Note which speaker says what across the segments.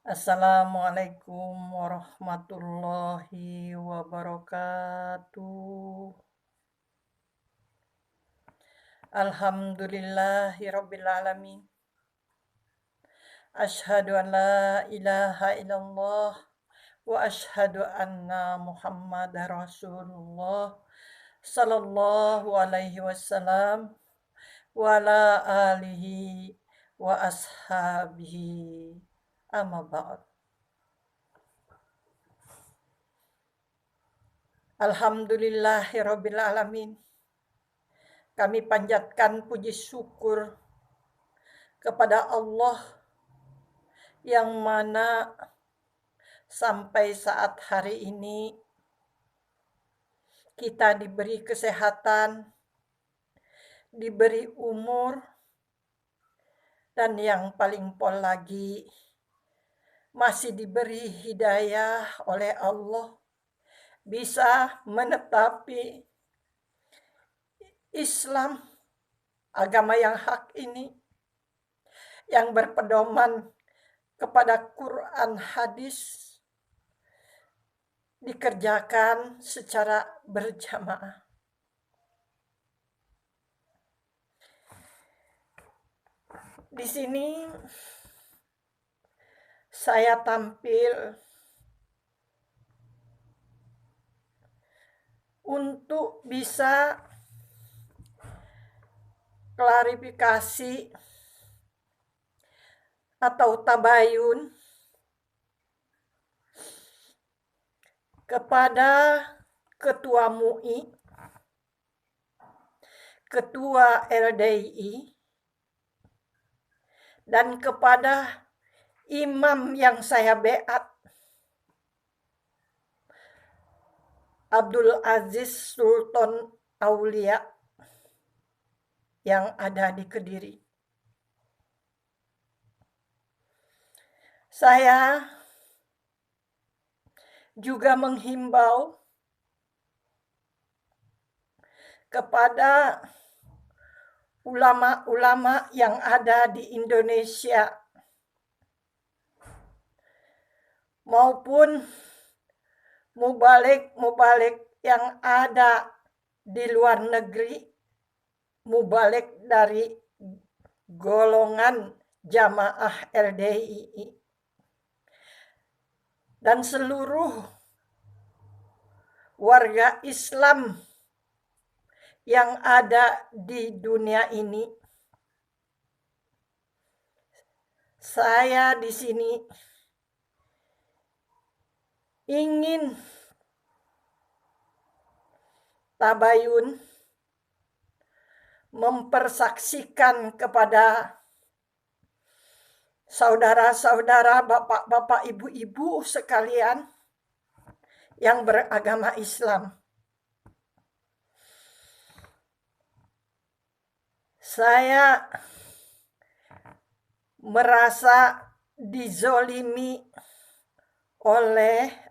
Speaker 1: Assalamualaikum warahmatullahi wabarakatuh. Alhamdulillahirabbil alamin. Asyhadu an la ilaha illallah wa asyhadu anna Muhammadar Rasulullah sallallahu alaihi wasallam wa ala alihi wa ashabihi amma ba'd. Alhamdulillahirabbil alamin. Kami panjatkan puji syukur kepada Allah yang mana sampai saat hari ini kita diberi kesehatan, diberi umur, dan yang paling pol lagi masih diberi hidayah oleh Allah bisa menetapi Islam, agama yang hak ini, yang berpedoman kepada Quran hadis, dikerjakan secara berjamaah. Di sini saya tampil untuk bisa klarifikasi atau tabayun kepada Ketua MUI, Ketua LDII, dan kepada imam yang saya beat, Abdul Aziz Sultan Aulia yang ada di Kediri. Saya juga menghimbau kepada ulama-ulama yang ada di Indonesia maupun mubalik yang ada di luar negeri, mubalik dari golongan jamaah LDII, dan seluruh warga Islam yang ada di dunia ini. Saya di sini ingin tabayun mempersaksikan kepada saudara-saudara, bapak-bapak, ibu-ibu sekalian yang beragama Islam. Saya merasa dizolimi oleh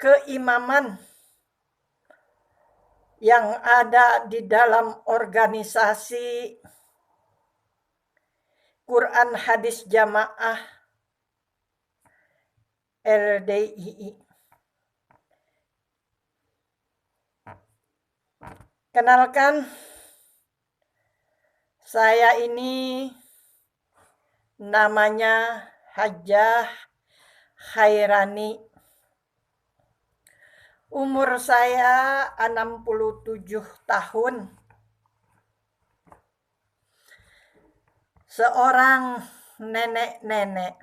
Speaker 1: keimaman yang ada di dalam organisasi Quran Hadis Jamaah LDII. Kenalkan, saya ini namanya Hajjah Khairani. Umur saya 67 tahun. Seorang nenek-nenek.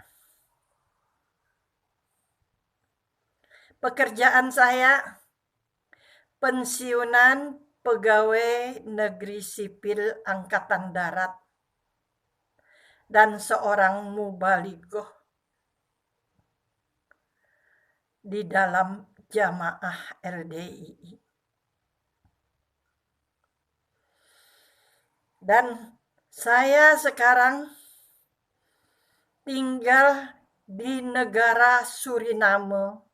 Speaker 1: Pekerjaan saya pensiunan pegawai negeri sipil Angkatan Darat dan seorang mubalighah di dalam jamaah LDII. Dan saya sekarang tinggal di negara Suriname,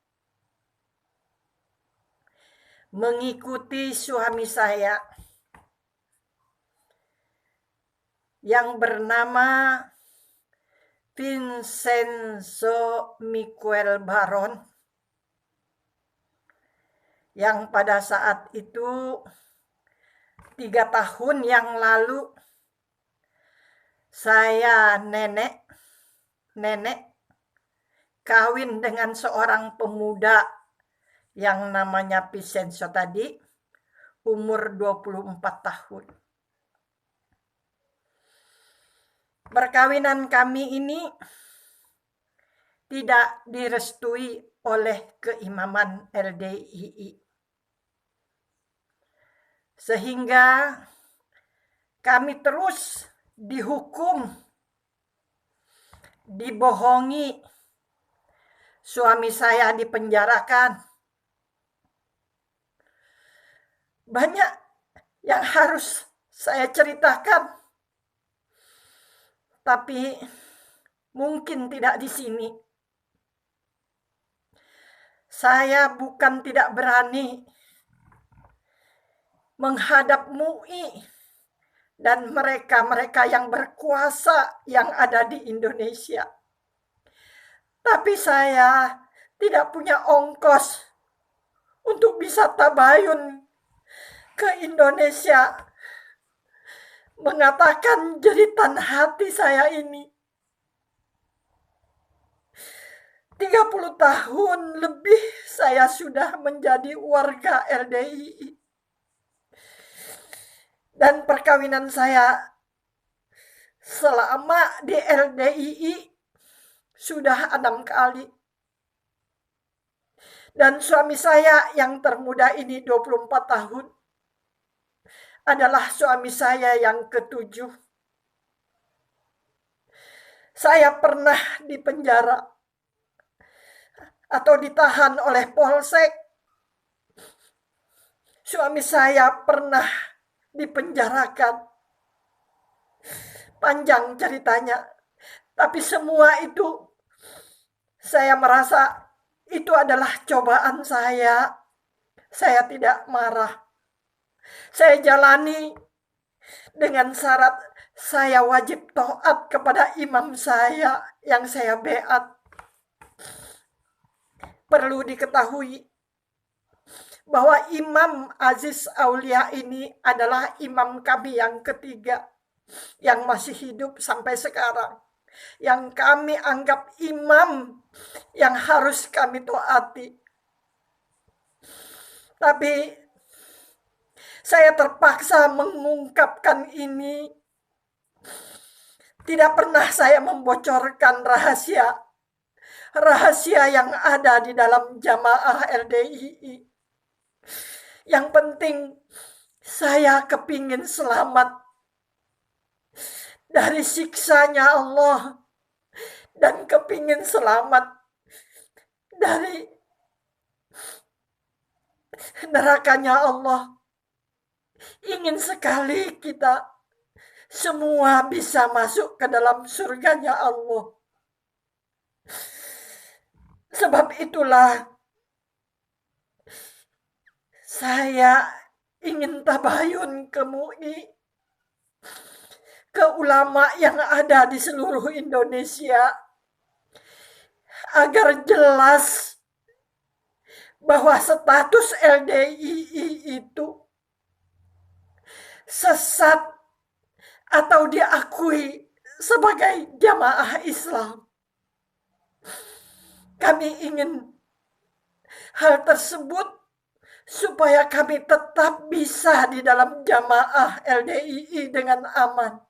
Speaker 1: mengikuti suami saya yang bernama Vincenzo Miguel Baron, yang pada saat itu 3 tahun yang lalu saya nenek kawin dengan seorang pemuda yang namanya Vincenzo tadi, umur 24 tahun. Perkawinan kami ini tidak direstui oleh keimaman LDII. Sehingga kami terus dihukum, dibohongi, suami saya dipenjarakan. Banyak yang harus saya ceritakan, tapi mungkin tidak di sini. Saya bukan tidak berani menghadap MUI dan mereka-mereka yang berkuasa yang ada di Indonesia. Tapi saya tidak punya ongkos untuk bisa tabayun ke Indonesia mengatakan jeritan hati saya ini. 30 tahun lebih saya sudah menjadi warga LDII. Dan perkawinan saya selama di LDII sudah 6 kali. Dan suami saya yang termuda ini 24 tahun adalah suami saya yang ke-7. Saya pernah dipenjara atau ditahan oleh Polsek. Suami saya pernah dipenjarakan. Panjang ceritanya. Tapi semua itu saya merasa itu adalah cobaan saya. Saya tidak marah. Saya jalani dengan syarat saya wajib taat kepada imam saya yang saya beat. Perlu diketahui bahwa Imam Aziz Aulia ini adalah imam kami yang ketiga yang masih hidup sampai sekarang, yang kami anggap imam yang harus kami taati. Tapi saya terpaksa mengungkapkan ini. Tidak pernah saya membocorkan rahasia yang ada di dalam jamaah LDII. Yang penting saya kepingin selamat dari siksanya Allah dan kepingin selamat dari nerakanya Allah. Ingin sekali kita semua bisa masuk ke dalam surganya Allah. Sebab itulah saya ingin tabayun ke MUI, ke ulama yang ada di seluruh Indonesia, agar jelas bahwa status LDII itu sesat atau diakui sebagai jamaah Islam. Kami ingin hal tersebut supaya kami tetap bisa di dalam jamaah LDII dengan aman.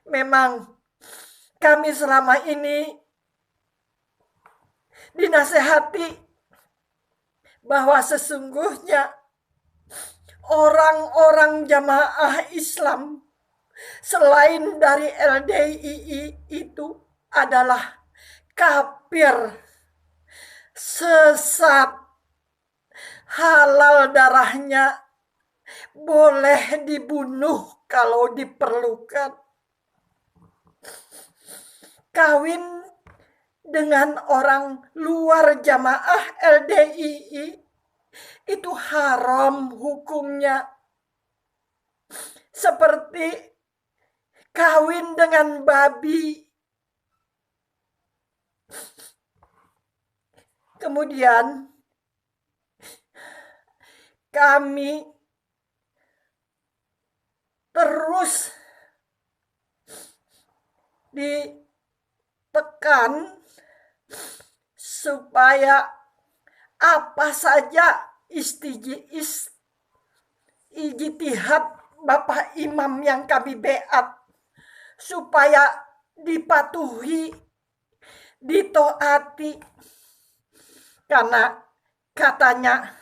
Speaker 1: Memang kami selama ini dinasehati bahwa sesungguhnya orang-orang jamaah Islam selain dari LDII itu adalah kafir, sesat, halal darahnya, boleh dibunuh kalau diperlukan. Kawin dengan orang luar jamaah LDII itu haram hukumnya. Seperti kawin dengan babi. Kemudian kami terus ditekan supaya apa saja ijtihad Bapak Imam yang kami beat supaya dipatuhi, ditaati, karena katanya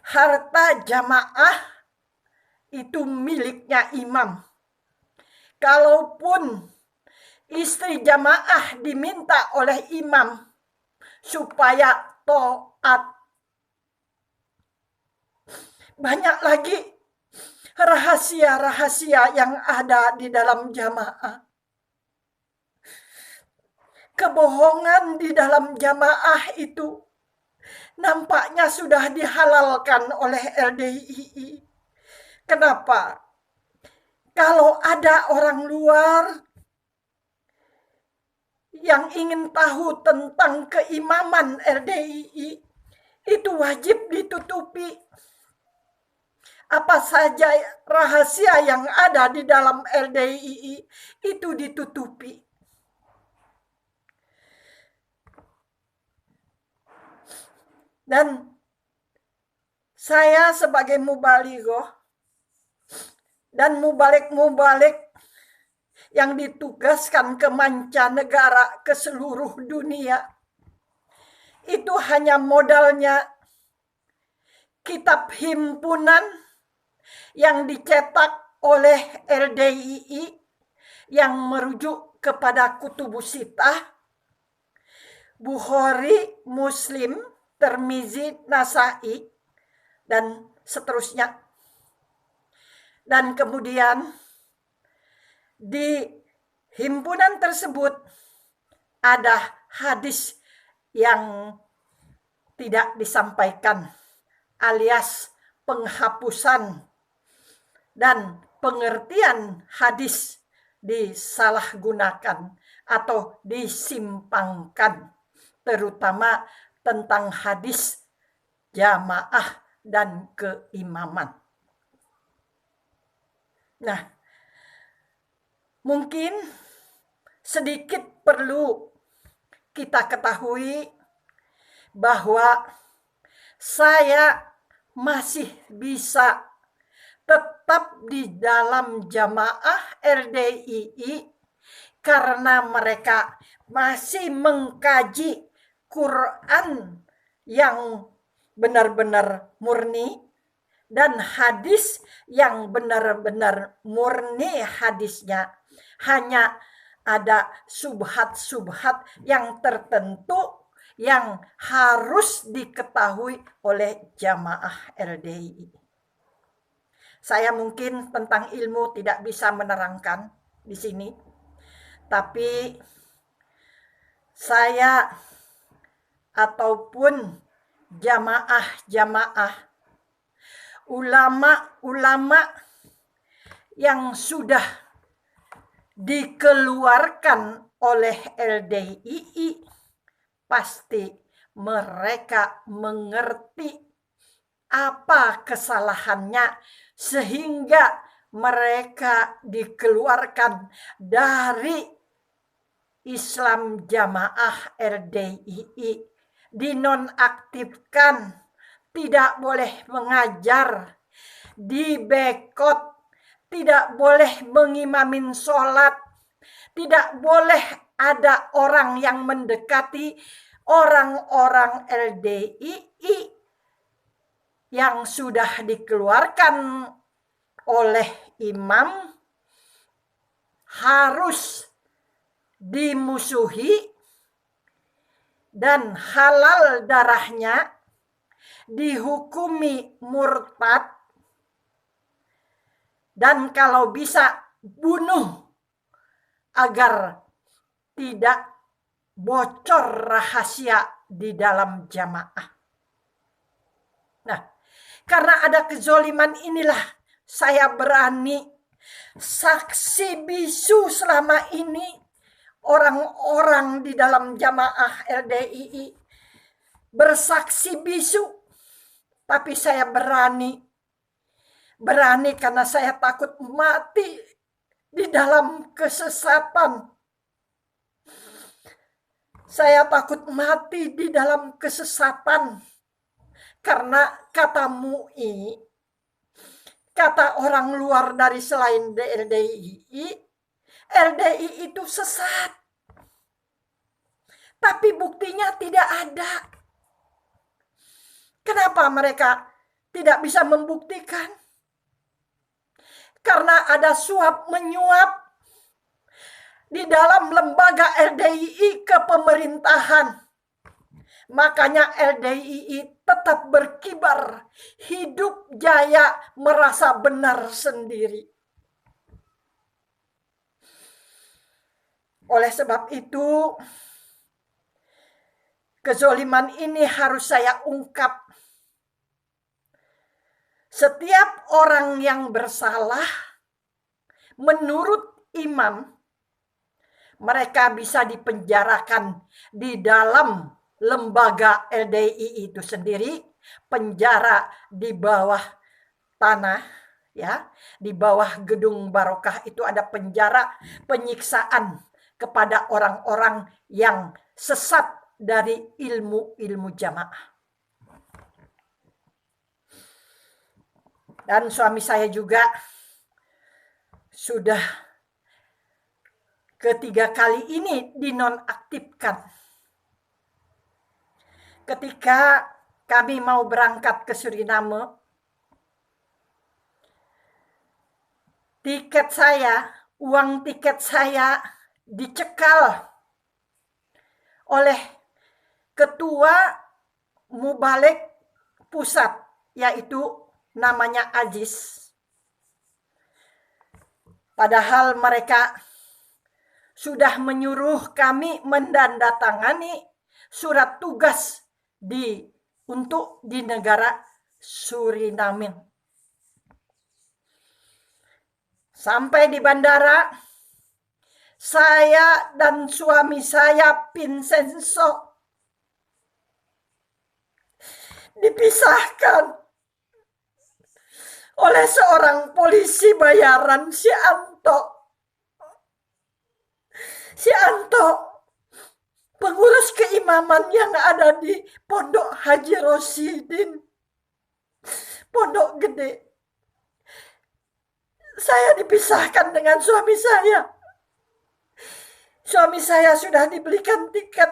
Speaker 1: harta jamaah itu miliknya imam. Kalaupun istri jamaah diminta oleh imam supaya taat, banyak lagi rahasia-rahasia yang ada di dalam jamaah. Kebohongan di dalam jamaah itu nampaknya sudah dihalalkan oleh LDII. Kenapa? Kalau ada orang luar yang ingin tahu tentang keimaman LDII, itu wajib ditutupi. Apa saja rahasia yang ada di dalam LDII itu ditutupi. Dan saya sebagai mubalighah dan mubalik-mubalik yang ditugaskan ke mancanegara, ke seluruh dunia, itu hanya modalnya kitab himpunan yang dicetak oleh LDII yang merujuk kepada Kutubus Sittah, Bukhari, Muslim, Tirmizi, Nasa'i, dan seterusnya. Dan kemudian di himpunan tersebut ada hadis yang tidak disampaikan, alias penghapusan dan pengertian hadis disalahgunakan atau disimpangkan, terutama tentang hadis jamaah dan keimaman. Nah, mungkin sedikit perlu kita ketahui bahwa saya masih bisa tetap di dalam jamaah LDII karena mereka masih mengkaji Quran yang benar-benar murni dan hadis yang benar-benar murni hadisnya. Hanya ada subhat-subhat yang tertentu yang harus diketahui oleh jamaah LDII. Saya mungkin tentang ilmu tidak bisa menerangkan di sini, tapi saya ataupun jamaah-jamaah, ulama-ulama yang sudah dikeluarkan oleh LDII, pasti mereka mengerti apa kesalahannya sehingga mereka dikeluarkan dari Islam jamaah LDII, dinonaktifkan, tidak boleh mengajar, dibekot, tidak boleh mengimamin sholat, tidak boleh ada orang yang mendekati orang-orang LDII yang sudah dikeluarkan oleh imam, harus dimusuhi dan halal darahnya, dihukumi murtad, dan kalau bisa bunuh agar tidak bocor rahasia di dalam jamaah. Nah, karena ada kezoliman inilah saya berani Saksi bisu selama ini orang-orang di dalam jamaah LDII bersaksi bisu, tapi saya berani karena saya takut mati di dalam kesesatan. Saya takut mati di dalam kesesatan karena kata MUI, kata orang luar dari selain LDII, LDII itu sesat. Tapi buktinya tidak ada. Kenapa mereka tidak bisa membuktikan? Karena ada suap menyuap di dalam lembaga LDII ke pemerintahan. Makanya LDII tetap berkibar, hidup jaya, merasa benar sendiri. Oleh sebab itu, kezoliman ini harus saya ungkap. Setiap orang yang bersalah, menurut imam, mereka bisa dipenjarakan di dalam lembaga LDII itu sendiri, penjara di bawah tanah, ya, di bawah gedung Barokah itu ada penjara penyiksaan kepada orang-orang yang sesat dari ilmu jamaah. Dan suami saya juga sudah ketiga kali ini dinonaktifkan. Ketika kami mau berangkat ke Suriname, uang tiket saya dicekal oleh ketua Mubalek pusat, yaitu namanya Aziz. Padahal mereka sudah menyuruh kami mendandatangani surat tugas untuk di negara Suriname. Sampai di bandara, saya dan suami saya Vincenzo dipisahkan oleh seorang polisi bayaran, si Anto, pengurus keimaman yang ada di Pondok Haji Rosidin, Pondok Gede. Saya dipisahkan dengan suami saya. Suami saya sudah dibelikan tiket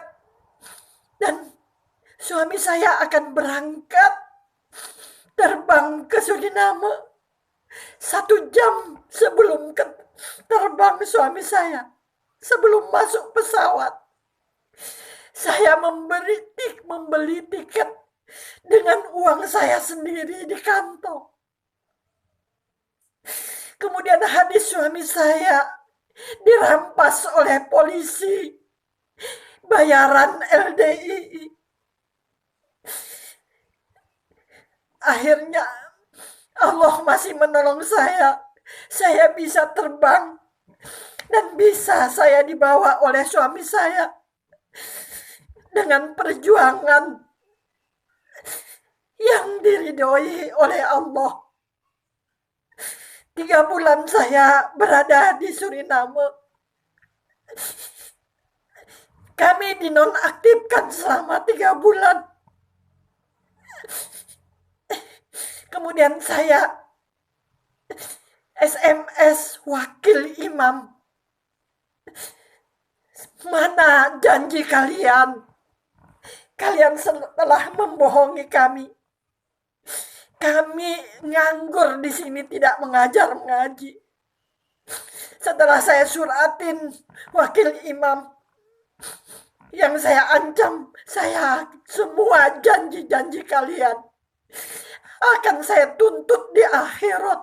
Speaker 1: dan suami saya akan berangkat terbang ke Suriname 1 jam sebelum terbang suami saya. Sebelum masuk pesawat, saya membeli tiket dengan uang saya sendiri di kantong. Kemudian hadis suami saya dirampas oleh polisi bayaran LDII. Akhirnya Allah masih menolong saya. Saya bisa terbang dan bisa saya dibawa oleh suami saya dengan perjuangan yang diridhoi oleh Allah. 3 bulan saya berada di Suriname. Kami dinonaktifkan selama 3 bulan. Kemudian saya SMS wakil imam. Mana janji kalian? Kalian telah membohongi kami. Kami nganggur di sini, tidak mengajar mengaji. Setelah saya suratin wakil imam, yang saya ancam, saya semua janji-janji kalian akan saya tuntut di akhirat.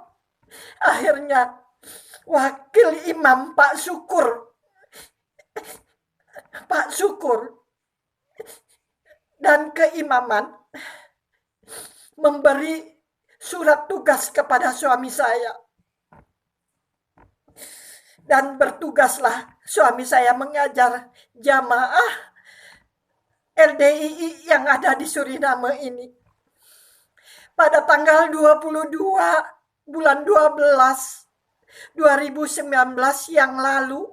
Speaker 1: Akhirnya wakil imam Pak Syukur dan keimaman memberi surat tugas kepada suami saya. Dan bertugaslah suami saya mengajar jamaah LDII yang ada di Suriname ini. Pada tanggal 22 bulan 12 2019 yang lalu,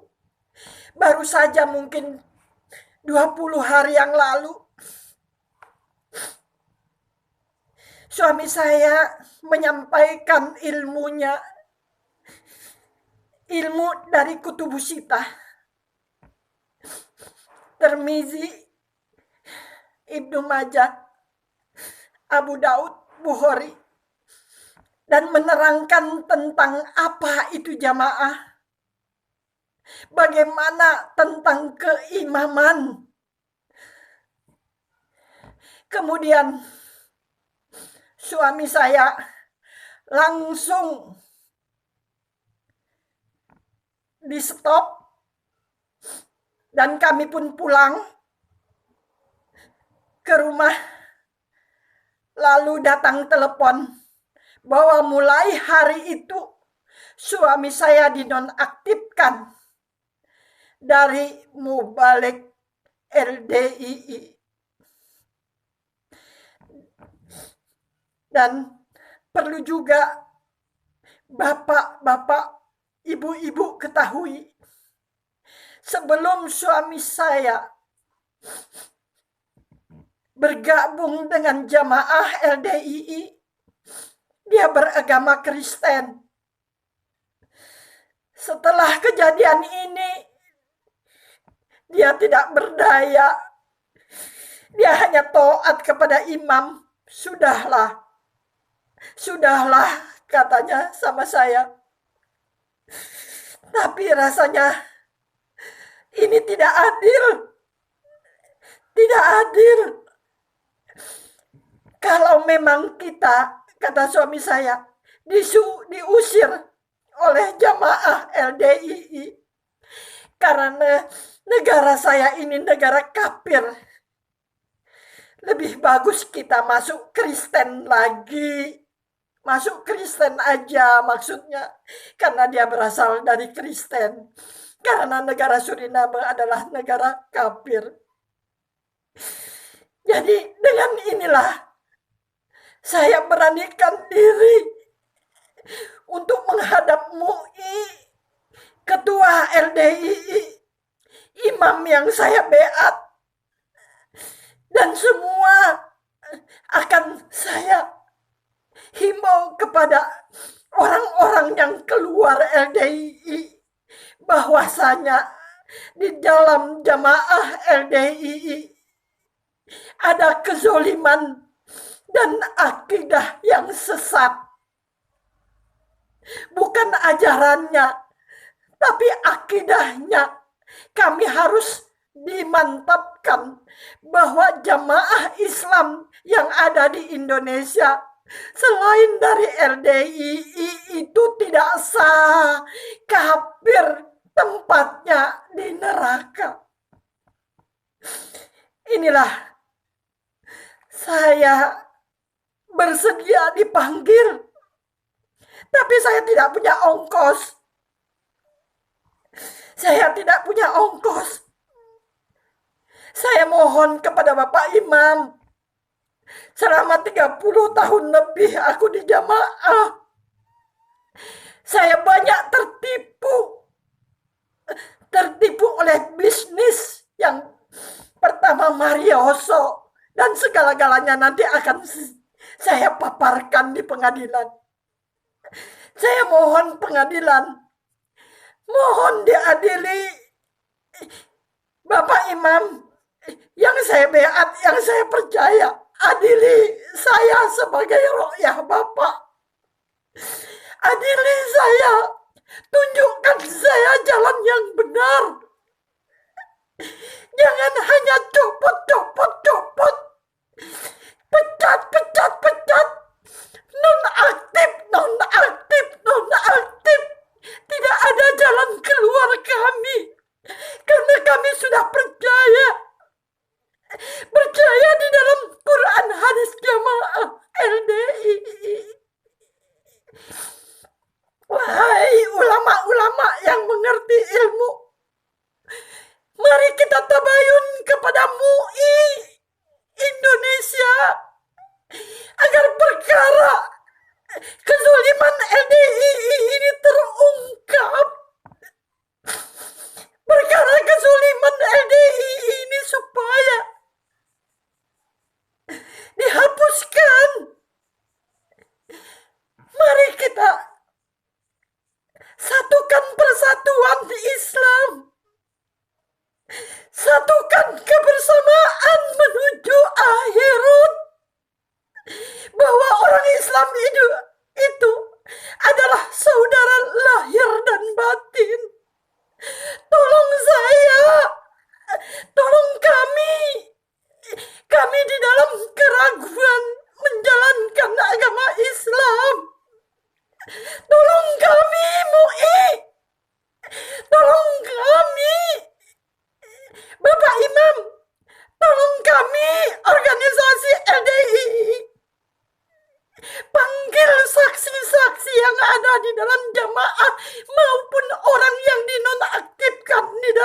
Speaker 1: baru saja mungkin 20 hari yang lalu, suami saya menyampaikan ilmunya, ilmu dari Kutubus Sittah, Tirmizi, Ibnu Majah, Abu Daud, Bukhari, dan menerangkan tentang apa itu jamaah, bagaimana tentang keimaman. Kemudian suami saya langsung di stop dan kami pun pulang ke rumah. Lalu datang telepon bahwa mulai hari itu suami saya dinonaktifkan dari Mubalik LDII. Dan perlu juga bapak-bapak, ibu-ibu ketahui, sebelum suami saya bergabung dengan jamaah LDII, dia beragama Kristen. Setelah kejadian ini, dia tidak berdaya. Dia hanya taat kepada imam. Sudahlah, katanya sama saya. Tapi rasanya ini tidak adil. Tidak adil. Kalau memang kita, kata suami saya, diusir oleh jamaah LDII karena negara saya ini negara kafir, lebih bagus kita masuk Kristen lagi. Masuk Kristen aja maksudnya. Karena dia berasal dari Kristen. Karena negara Suriname adalah negara kafir. Jadi dengan inilah saya beranikan diri untuk menghadap MUI, ketua LDII, imam yang saya beat, dan semua akan saya himbau kepada orang-orang yang keluar LDII bahwasanya di dalam jamaah LDII ada kezoliman dan akidah yang sesat. Bukan ajarannya, tapi akidahnya. Kami harus dimantapkan bahwa jamaah Islam yang ada di Indonesia selain dari LDII itu tidak sah, kafir, tempatnya di neraka. Inilah saya bersedia dipanggil, tapi saya tidak punya ongkos. Saya tidak punya ongkos. Saya mohon kepada Bapak Imam, selama 30 tahun lebih aku di jamaah, saya banyak tertipu oleh bisnis yang pertama Marioso, dan segala-galanya nanti akan saya paparkan di pengadilan. Saya mohon pengadilan, mohon diadili. Bapak Imam yang saya beat, yang saya percaya, adili saya sebagai royah Bapak. Adili saya, tunjukkan saya jalan yang benar. Jangan hanya copot. Pecat. Nonaktif. Tidak ada jalan keluar kami. Karena kami sudah percaya di dalam Quran hadis jamaah LDII. Wahai ulama-ulama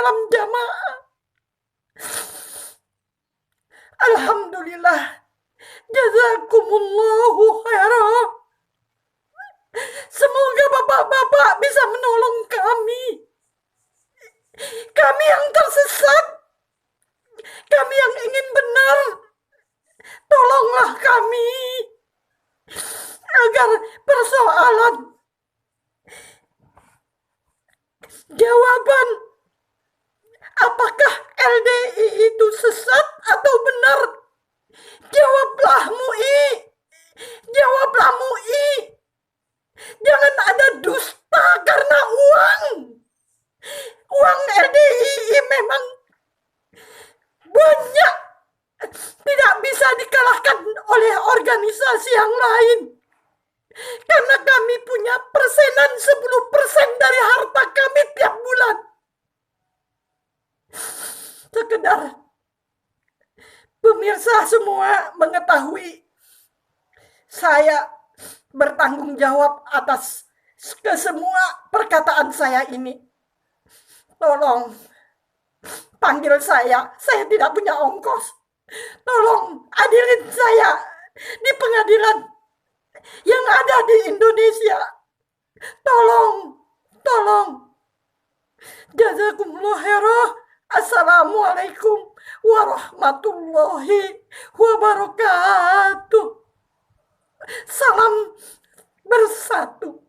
Speaker 1: dalam jamaah. Alhamdulillah. Jazakumullahu khairan. Semoga bapak-bapak bisa menolong kami. Kami yang tersesat. Kami yang ingin benar. Tolonglah kami. Agar persoalan jawaban apakah LDI itu sesat atau benar, jawablah MUI. Jawablah MUI. Jangan ada dusta karena uang. Uang LDI memang banyak, tidak bisa dikalahkan oleh organisasi yang lain. Karena kami punya persenan 10% dari harta kami tiap bulan. Sekedar pemirsa semua mengetahui saya bertanggung jawab atas kesemua perkataan saya ini. Tolong panggil saya tidak punya ongkos. Tolong adilin saya di pengadilan yang ada di Indonesia. Tolong. Jazakumullah khairan. Assalamualaikum warahmatullahi wabarakatuh. Salam bersatu.